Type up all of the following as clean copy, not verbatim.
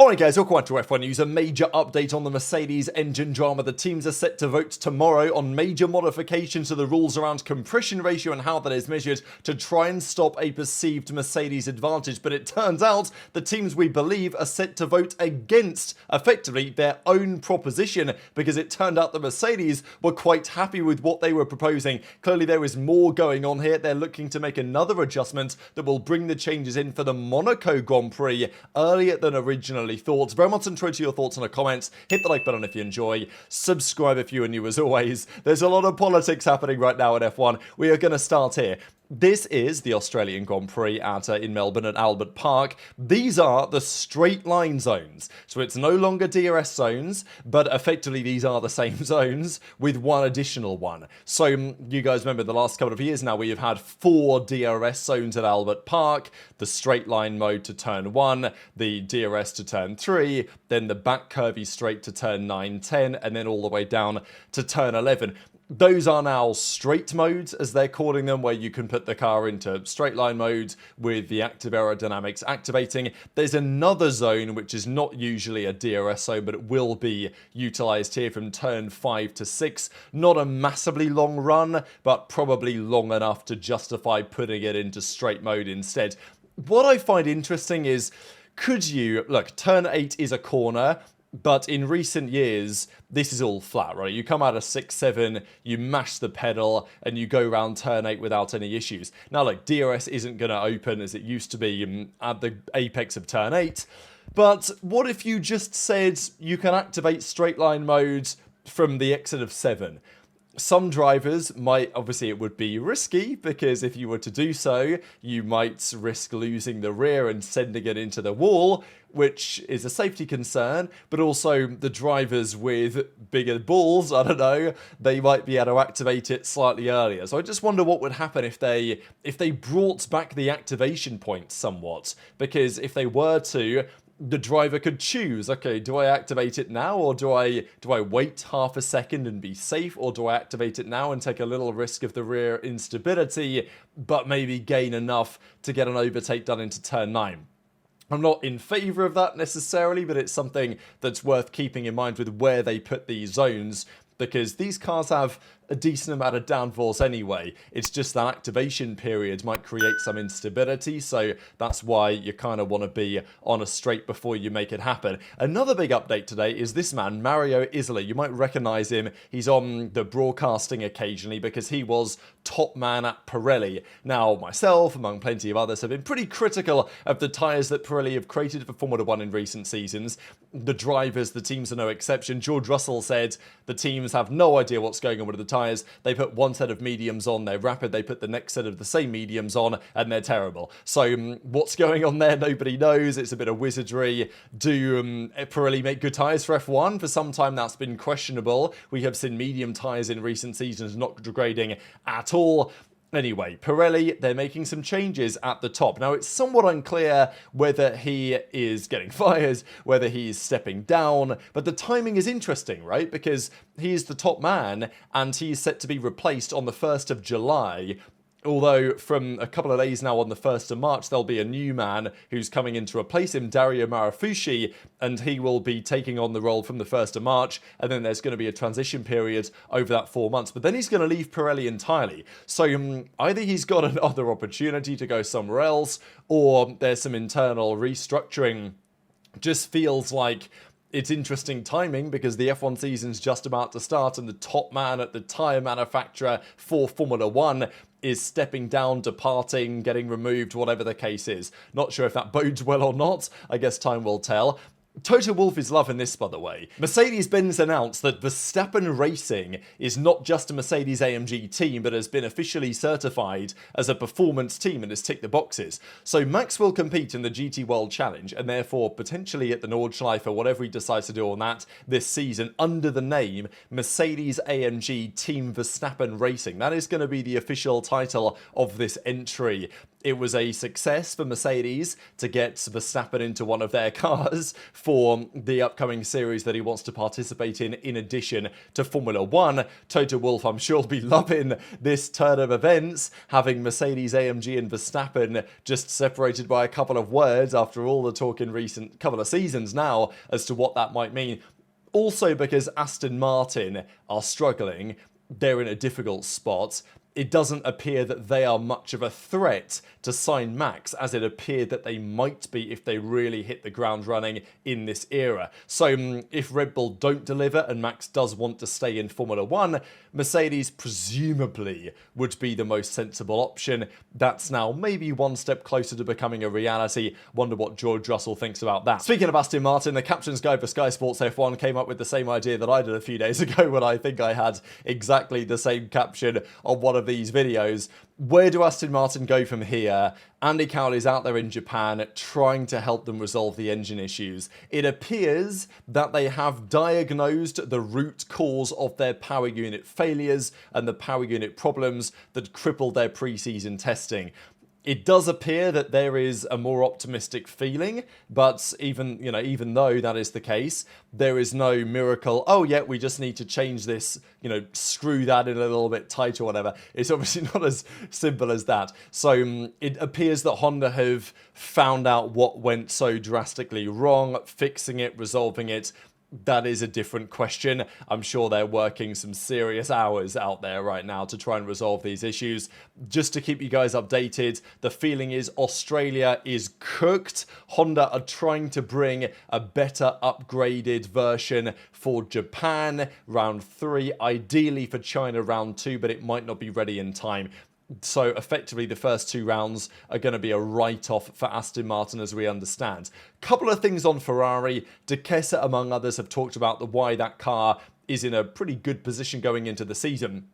Alright guys, welcome back to F1 News. A major update on the Mercedes engine drama. The teams are set to vote tomorrow on major modifications to the rules around compression ratio and how that is measured to try and stop a perceived Mercedes advantage. But it turns out the teams we believe are set to vote against, effectively, their own proposition, because it turned out the Mercedes were quite happy with what they were proposing. Clearly there is more going on here. They're looking to make another adjustment that will bring the changes in for the Monaco Grand Prix earlier than originally thought. Very much intro to your thoughts in the comments. Hit the like button if you enjoy. Subscribe if you are new as always. There's a lot of politics happening right now in F1. We are going to start here. This is the Australian Grand Prix in Melbourne at Albert Park. These are the straight line zones. So it's no longer DRS zones, but effectively these are the same zones with one additional one. So you guys remember the last couple of years now we have had 4 DRS zones at Albert Park. The straight line mode to turn 1, the DRS to turn 3, then the back curvy straight to turn 9, 10, and then all the way down to turn 11. Those are now straight modes, as they're calling them, where you can put the car into straight line mode with the active aerodynamics activating. There's another zone, which is not usually a DRS zone, but it will be utilised here from turn 5 to 6. Not a massively long run, but probably long enough to justify putting it into straight mode instead. What I find interesting is, could you, look, turn 8 is a corner, but in recent years, this is all flat, right? You come out of 6, 7, you mash the pedal, and you go around turn 8 without any issues. Now, look, DRS isn't going to open as it used to be at the apex of turn 8, but what if you just said you can activate straight line mode from the exit of 7? Some drivers might, obviously it would be risky, because if you were to do so, you might risk losing the rear and sending it into the wall, which is a safety concern, but also the drivers with bigger balls, I don't know, they might be able to activate it slightly earlier. So I just wonder what would happen if they brought back the activation point somewhat, because if they were to, the driver could choose, okay, do I activate it now, or do I wait half a second and be safe, or do I activate it now and take a little risk of the rear instability, but maybe gain enough to get an overtake done into turn 9? I'm not in favour of that necessarily, but it's something that's worth keeping in mind with where they put these zones, because these cars have a decent amount of downforce anyway. It's just that activation period might create some instability, so that's why you kind of want to be on a straight before you make it happen. Another big update today is this man, Mario Isola. You might recognise him. He's on the broadcasting occasionally because he was top man at Pirelli. Now, myself, among plenty of others, have been pretty critical of the tyres that Pirelli have created for Formula 1 in recent seasons. The drivers, the teams are no exception. George Russell said the teams have no idea what's going on with the tyres. They put one set of mediums on, they're rapid, they put the next set of the same mediums on, and they're terrible. So what's going on there, nobody knows. It's a bit of wizardry. Do Pirelli make good tyres for F1? For some time that's been questionable. We have seen medium tyres in recent seasons not degrading at all. Anyway, Pirelli, they're making some changes at the top. Now, it's somewhat unclear whether he is getting fired, whether he's stepping down, but the timing is interesting, right? Because he's the top man, and he's set to be replaced on the 1st of July. Although from a couple of days now on the 1st of March, there'll be a new man who's coming in to replace him, Dario Marifucci, and he will be taking on the role from the 1st of March, and then there's going to be a transition period over that 4 months. But then he's going to leave Pirelli entirely. So either he's got another opportunity to go somewhere else, or there's some internal restructuring. Just feels like it's interesting timing because the F1 season's just about to start, and the top man at the tyre manufacturer for Formula 1 is stepping down, departing, getting removed, whatever the case is. Not sure if that bodes well or not. I guess time will tell. Toto Wolff is loving this, by the way. Mercedes-Benz announced that Verstappen Racing is not just a Mercedes-AMG team, but has been officially certified as a performance team and has ticked the boxes. So Max will compete in the GT World Challenge, and therefore potentially at the Nordschleife or whatever he decides to do on that this season, under the name Mercedes-AMG Team Verstappen Racing. That is going to be the official title of this entry. It was a success for Mercedes to get Verstappen into one of their cars for the upcoming series that he wants to participate in addition to Formula 1. Toto Wolff, I'm sure, will be loving this turn of events, having Mercedes, AMG and Verstappen just separated by a couple of words after all the talk in recent couple of seasons now as to what that might mean. Also because Aston Martin are struggling, they're in a difficult spot. It doesn't appear that they are much of a threat to sign Max, as it appeared that they might be if they really hit the ground running in this era. So if Red Bull don't deliver and Max does want to stay in Formula 1, Mercedes presumably would be the most sensible option. That's now maybe one step closer to becoming a reality. Wonder what George Russell thinks about that. Speaking of Aston Martin, the captain's guide for Sky Sports F1 came up with the same idea that I did a few days ago when I think I had exactly the same caption on one of these videos. Where do Aston Martin go from here? Andy Cowley's out there in Japan trying to help them resolve the engine issues. It appears that they have diagnosed the root cause of their power unit failures and the power unit problems that crippled their pre-season testing. It does appear that there is a more optimistic feeling, but even though that is the case, there is no miracle. Oh yeah, we just need to change this, screw that in a little bit tight or whatever. It's obviously not as simple as that. So it appears that Honda have found out what went so drastically wrong, fixing it, resolving it. That is a different question. I'm sure they're working some serious hours out there right now to try and resolve these issues. Just to keep you guys updated, the feeling is Australia is cooked. Honda are trying to bring a better upgraded version for Japan, round 3, ideally for China round 2, but it might not be ready in time. So effectively the first 2 rounds are going to be a write-off for Aston Martin, as we understand. Couple of things on Ferrari. De Keyser, among others, have talked about why that car is in a pretty good position going into the season.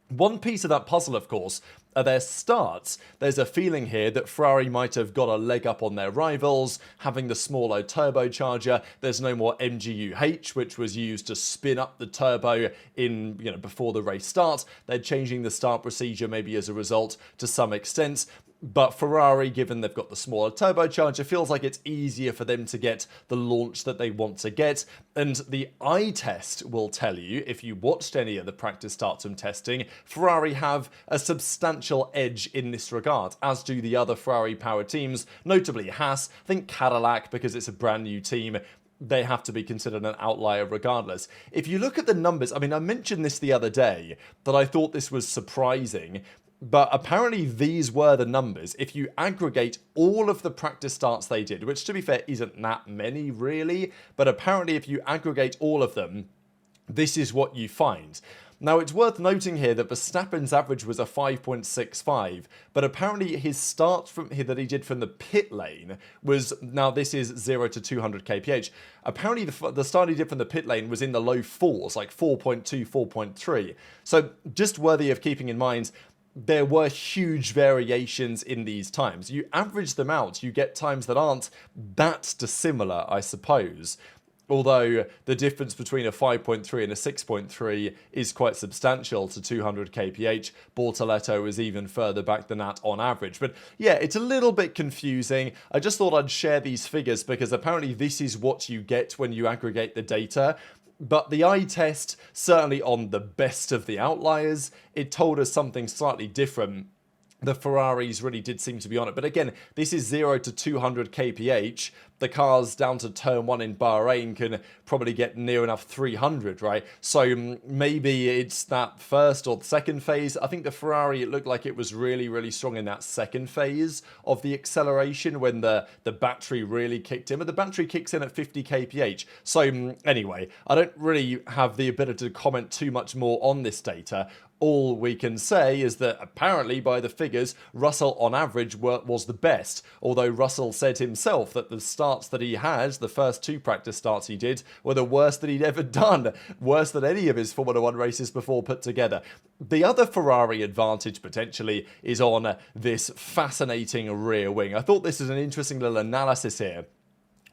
One piece of that puzzle, of course, are their starts. There's a feeling here that Ferrari might have got a leg up on their rivals, having the smaller turbocharger. There's no more MGU-H, which was used to spin up the turbo in, before the race starts. They're changing the start procedure maybe as a result to some extent. But Ferrari, given they've got the smaller turbocharger, feels like it's easier for them to get the launch that they want to get. And the eye test will tell you, if you watched any of the practice starts and testing, Ferrari have a substantial edge in this regard, as do the other Ferrari-powered teams, notably Haas. I think Cadillac, because it's a brand new team, they have to be considered an outlier regardless. If you look at the numbers, I mentioned this the other day, that I thought this was surprising. But apparently these were the numbers. If you aggregate all of the practice starts they did, which to be fair isn't that many really, but apparently if you aggregate all of them, this is what you find. Now, it's worth noting here that Verstappen's average was a 5.65, but apparently his start that he did from the pit lane was, now this is 0 to 200 kph, apparently the start he did from the pit lane was in the low 4s, like 4.2, 4.3. So just worthy of keeping in mind, there were huge variations in these times. You average them out, you get times that aren't that dissimilar, I suppose. Although the difference between a 5.3 and a 6.3 is quite substantial to 200 kph. Bortoletto is even further back than that on average. But yeah, it's a little bit confusing. I just thought I'd share these figures because apparently this is what you get when you aggregate the data. But the eye test, certainly on the best of the outliers, it told us something slightly different. The Ferraris really did seem to be on it. But again, this is 0 to 200 kph. The cars down to turn 1 in Bahrain can probably get near enough 300, right? So maybe it's that first or second phase. I think the Ferrari, it looked like it was really, really strong in that second phase of the acceleration when the battery really kicked in. But the battery kicks in at 50 kph. So anyway, I don't really have the ability to comment too much more on this data. All we can say is that apparently by the figures, Russell on average was the best. Although Russell said himself that the starts that he had, the first 2 practice starts he did, were the worst that he'd ever done. Worse than any of his Formula 1 races before put together. The other Ferrari advantage potentially is on this fascinating rear wing. I thought this is an interesting little analysis here.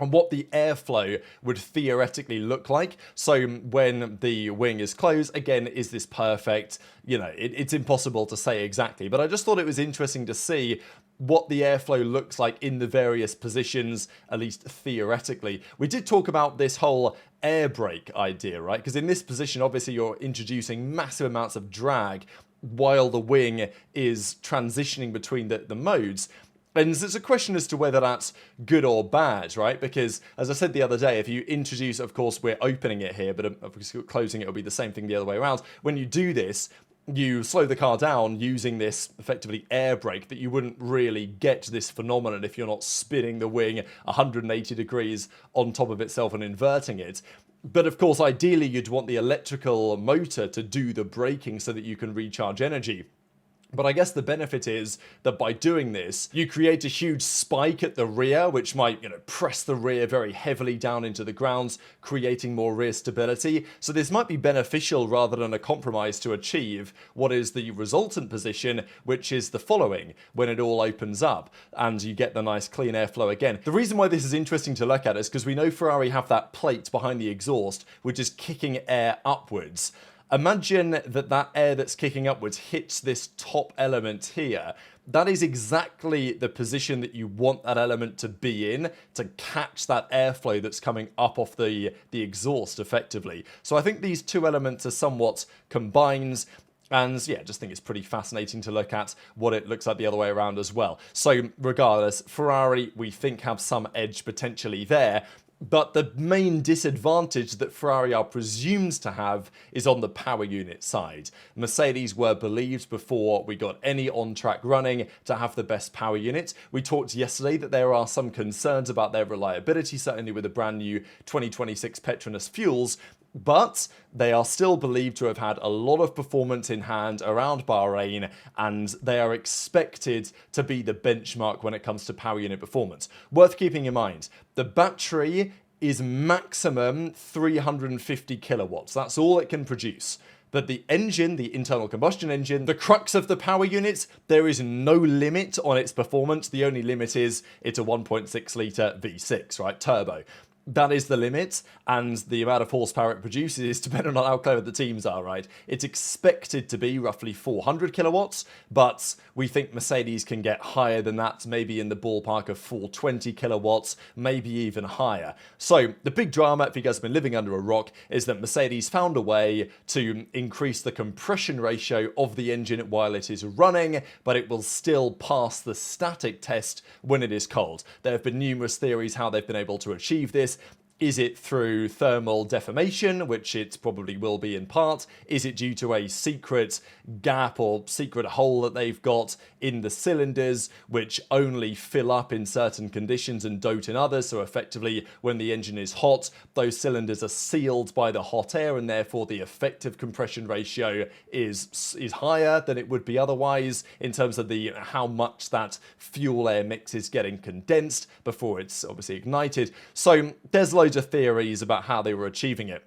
and what the airflow would theoretically look like. So when the wing is closed, again, is this perfect? You know, it's impossible to say exactly, but I just thought it was interesting to see what the airflow looks like in the various positions, at least theoretically. We did talk about this whole air brake idea, right? Because in this position, obviously, you're introducing massive amounts of drag while the wing is transitioning between the modes. And there's a question as to whether that's good or bad, right? Because, as I said the other day, if you introduce, of course, we're opening it here, but of course, closing it will be the same thing the other way around. When you do this, you slow the car down using this effectively air brake that you wouldn't really get this phenomenon if you're not spinning the wing 180 degrees on top of itself and inverting it. But of course, ideally, you'd want the electrical motor to do the braking so that you can recharge energy. But I guess the benefit is that by doing this, you create a huge spike at the rear, which might, press the rear very heavily down into the ground, creating more rear stability. So this might be beneficial rather than a compromise to achieve what is the resultant position, which is the following, when it all opens up and you get the nice clean airflow again. The reason why this is interesting to look at is because we know Ferrari have that plate behind the exhaust, which is kicking air upwards. Imagine that air that's kicking upwards hits this top element here. That is exactly the position that you want that element to be in to catch that airflow that's coming up off the exhaust effectively. So I think these two elements are somewhat combined. And yeah, just think it's pretty fascinating to look at what it looks like the other way around as well. So regardless, Ferrari, we think, have some edge potentially there. But the main disadvantage that Ferrari are presumed to have is on the power unit side. Mercedes were believed before we got any on-track running to have the best power unit. We talked yesterday that there are some concerns about their reliability, certainly with the brand new 2026 Petronas fuels, but they are still believed to have had a lot of performance in hand around Bahrain, and they are expected to be the benchmark when it comes to power unit performance. Worth keeping in mind, the battery is maximum 350 kilowatts. That's all it can produce. But the engine, the internal combustion engine, the crux of the power units, there is no limit on its performance. The only limit is it's a 1.6 litre V6, right? Turbo. That is the limit, and the amount of horsepower it produces is dependent on how clever the teams are, right? It's expected to be roughly 400 kilowatts, but we think Mercedes can get higher than that, maybe in the ballpark of 420 kilowatts, maybe even higher. So the big drama, if you guys have been living under a rock, is that Mercedes found a way to increase the compression ratio of the engine while it is running, but it will still pass the static test when it is cold. There have been numerous theories how they've been able to achieve this. Is it through thermal deformation, which it probably will be in part? Is it due to a secret gap or secret hole that they've got in the cylinders, which only fill up in certain conditions and don't in others? So effectively, when the engine is hot, those cylinders are sealed by the hot air, and therefore the effective compression ratio is higher than it would be otherwise in terms of the how much that fuel air mix is getting condensed before it's obviously ignited. So there's loads of theories about how they were achieving it.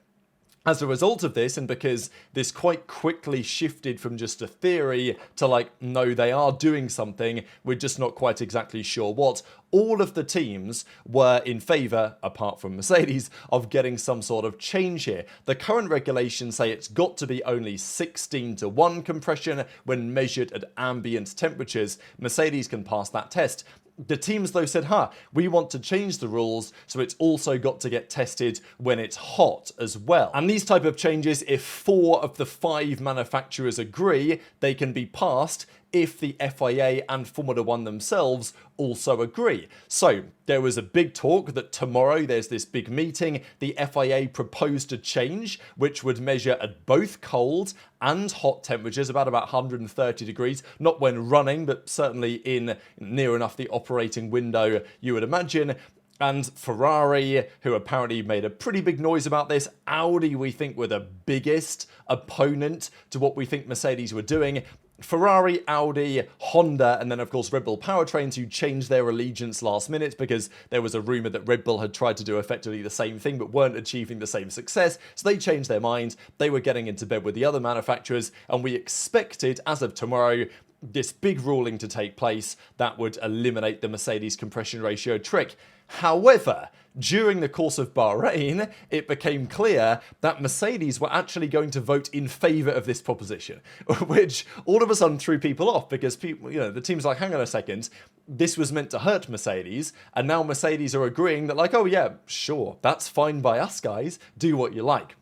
As a result of this, and because this quite quickly shifted from just a theory to no, they are doing something, we're just not quite exactly sure what, all of the teams were in favour, apart from Mercedes, of getting some sort of change here. The current regulations say it's got to be only 16:1 compression when measured at ambient temperatures. Mercedes can pass that test. The teams, though, said, we want to change the rules, so it's also got to get tested when it's hot as well. And these type of changes, if 4 of the 5 manufacturers agree, they can be passed if the FIA and Formula 1 themselves also agree. So there was a big talk that tomorrow there's this big meeting. The FIA proposed a change which would measure at both cold and hot temperatures, about 130 degrees, not when running, but certainly in near enough the operating window you would imagine. And Ferrari, who apparently made a pretty big noise about this, Audi, we think, were the biggest opponent to what we think Mercedes were doing. Ferrari, Audi, Honda, and then of course Red Bull Powertrains, who changed their allegiance last minute because there was a rumour that Red Bull had tried to do effectively the same thing but weren't achieving the same success, so they changed their mind. They were getting into bed with the other manufacturers, and we expected, as of tomorrow, this big ruling to take place that would eliminate the Mercedes compression ratio trick. However, during the course of Bahrain, it became clear that Mercedes were actually going to vote in favour of this proposition, which all of a sudden threw people off because people, the team's like, hang on a second, this was meant to hurt Mercedes, and now Mercedes are agreeing that, like, oh yeah, sure, that's fine by us, guys, do what you like.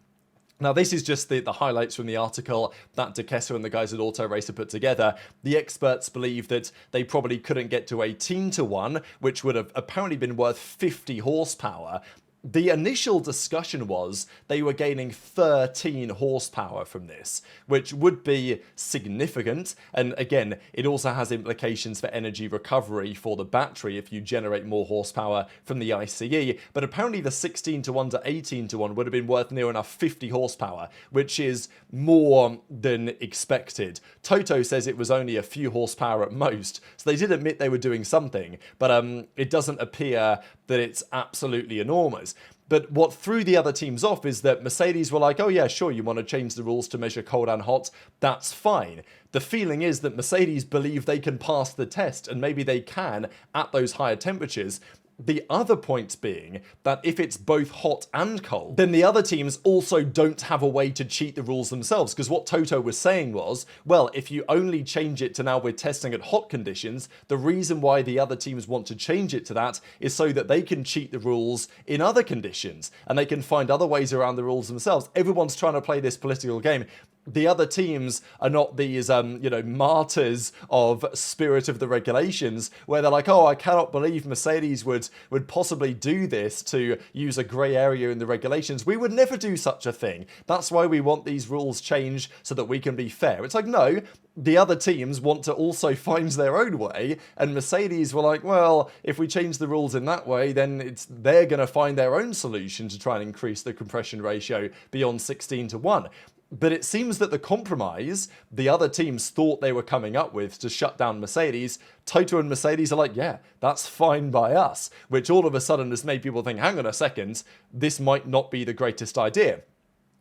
Now, this is just the highlights from the article that De Kester and the guys at Auto Racer put together. The experts believe that they probably couldn't get to 18-1, which would have apparently been worth 50 horsepower. The initial discussion was they were gaining 13 horsepower from this, which would be significant. And again, it also has implications for energy recovery for the battery if you generate more horsepower from the ICE. But apparently the 16-1 to 18-1 would have been worth near enough 50 horsepower, which is more than expected. Toto says it was only a few horsepower at most, so they did admit they were doing something, but it doesn't appear that it's absolutely enormous. But what threw the other teams off is that Mercedes were like, oh yeah, sure, you want to change the rules to measure cold and hot, that's fine. The feeling is that Mercedes believe they can pass the test, and maybe they can at those higher temperatures. The other point being that if it's both hot and cold, then the other teams also don't have a way to cheat the rules themselves, because what Toto was saying was, well, if you only change it to now we're testing at hot conditions, the reason why the other teams want to change it to that is so that they can cheat the rules in other conditions, and they can find other ways around the rules themselves. Everyone's trying to play this political game. The other teams are not these, martyrs of spirit of the regulations, where they're like, oh, I cannot believe Mercedes would possibly do this to use a grey area in the regulations. We would never do such a thing. That's why we want these rules changed so that we can be fair. It's like, no, the other teams want to also find their own way, and Mercedes were like, well, if we change the rules in that way, then they're going to find their own solution to try and increase the compression ratio beyond 16-1. But it seems that the compromise the other teams thought they were coming up with to shut down Mercedes, Toto and Mercedes are like, yeah, that's fine by us, which all of a sudden has made people think, hang on a second, this might not be the greatest idea.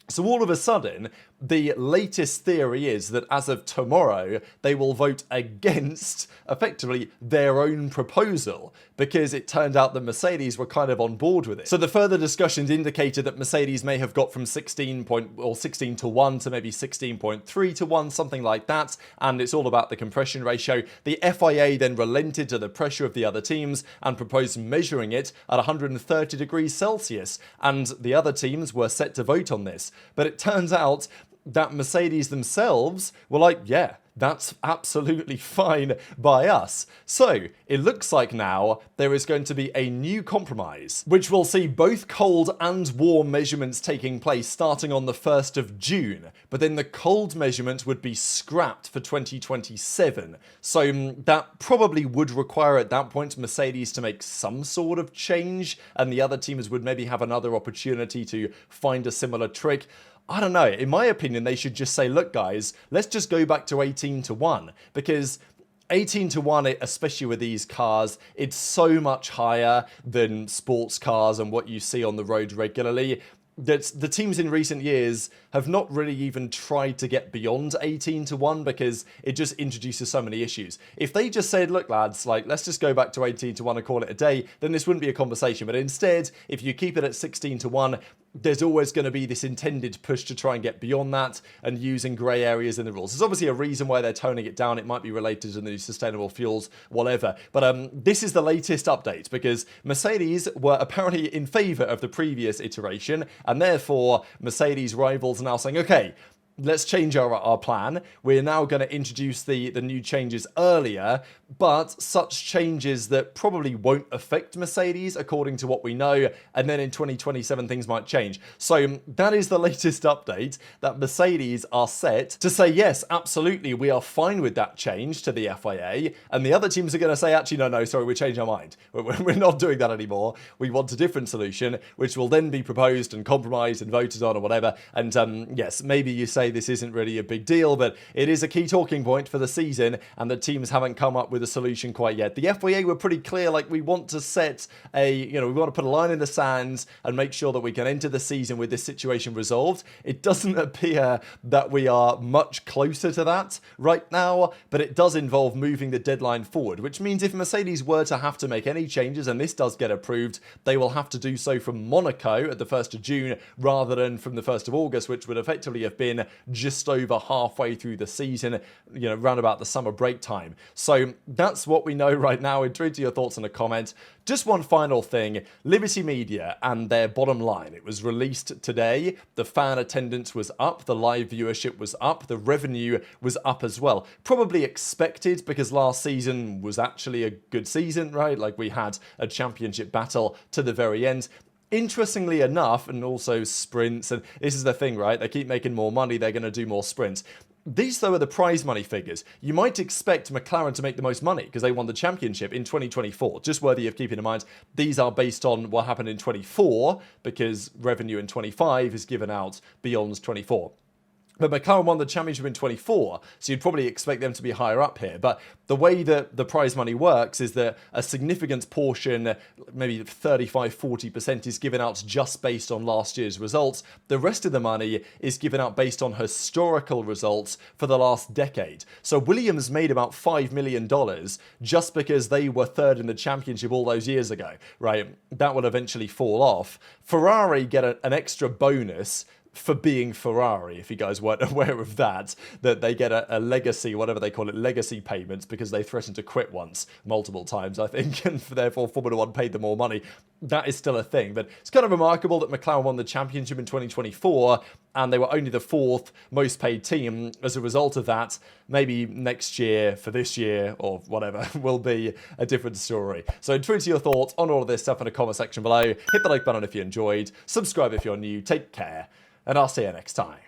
So all of a sudden, the latest theory is that as of tomorrow, they will vote against, effectively, their own proposal, because it turned out that Mercedes were kind of on board with it. So the further discussions indicated that Mercedes may have got from 16-1 to maybe 16.3-1, something like that, and it's all about the compression ratio. The FIA then relented to the pressure of the other teams and proposed measuring it at 130 degrees Celsius, and the other teams were set to vote on this. But it turns out that Mercedes themselves were like, yeah, that's absolutely fine by us. So it looks like now there is going to be a new compromise, which will see both cold and warm measurements taking place starting on the 1st of June. But then the cold measurement would be scrapped for 2027. So that probably would require at that point Mercedes to make some sort of change, and the other teams would maybe have another opportunity to find a similar trick. I don't know. In my opinion, they should just say, look, guys, let's just go back to 18-1, because 18-1, especially with these cars, it's so much higher than sports cars and what you see on the road regularly, that the teams in recent years have not really even tried to get beyond 18-1 because it just introduces so many issues. If they just said, look lads, like, let's just go back to 18-1 and call it a day, then this wouldn't be a conversation. But instead, if you keep it at 16-1, there's always going to be this intended push to try and get beyond that and using grey areas in the rules. There's obviously a reason why they're toning it down. It might be related to the new sustainable fuels, whatever. But this is the latest update, because Mercedes were apparently in favour of the previous iteration, and therefore Mercedes rivals are now saying, okay, let's change our plan. We're now going to introduce the new changes earlier, but such changes that probably won't affect Mercedes according to what we know, and then in 2027 things might change. So that is the latest update, that Mercedes are set to say, yes, absolutely, we are fine with that change to the FIA, and the other teams are going to say, actually, no, sorry, we changed our mind. We're not doing that anymore. We want a different solution, which will then be proposed and compromised and voted on or whatever, and yes, maybe you say, say this isn't really a big deal, but it is a key talking point for the season, and the teams haven't come up with a solution quite yet. The FIA were pretty clear, like, we want to set we want to put a line in the sands and make sure that we can enter the season with this situation resolved. It doesn't appear that we are much closer to that right now, but it does involve moving the deadline forward, which means if Mercedes were to have to make any changes, and this does get approved, they will have to do so from Monaco at the 1st of June rather than from the 1st of August, which would effectively have been just over halfway through the season, round about the summer break time. So that's what we know right now. Intrigued to your thoughts in a comment. Just one final thing, Liberty Media and their bottom line. It was released today. The fan attendance was up, the live viewership was up, the revenue was up as well. Probably expected because last season was actually a good season, right? Like, we had a championship battle to the very end. Interestingly enough, and also sprints, and this is the thing, right? They keep making more money, they're going to do more sprints. These, though, are the prize money figures. You might expect McLaren to make the most money because they won the championship in 2024. Just worthy of keeping in mind, these are based on what happened in 24 because revenue in 25 is given out beyond 24. But McLaren won the championship in 24, so you'd probably expect them to be higher up here. But the way that the prize money works is that a significant portion, maybe 35-40%, is given out just based on last year's results. The rest of the money is given out based on historical results for the last decade. So Williams made about $5 million just because they were third in the championship all those years ago, right? That will eventually fall off. Ferrari get an extra bonus for being Ferrari, if you guys weren't aware of that they get a legacy, whatever they call it, legacy payments, because they threatened to quit once, multiple times, I think, and therefore Formula One paid them more money. That is still a thing, but it's kind of remarkable that McLaren won the championship in 2024, and they were only the 4th most paid team. As a result of that, maybe next year, for this year, or whatever, will be a different story. So tweet your thoughts on all of this stuff in the comment section below. Hit the like button if you enjoyed, subscribe if you're new, take care, and I'll see you next time.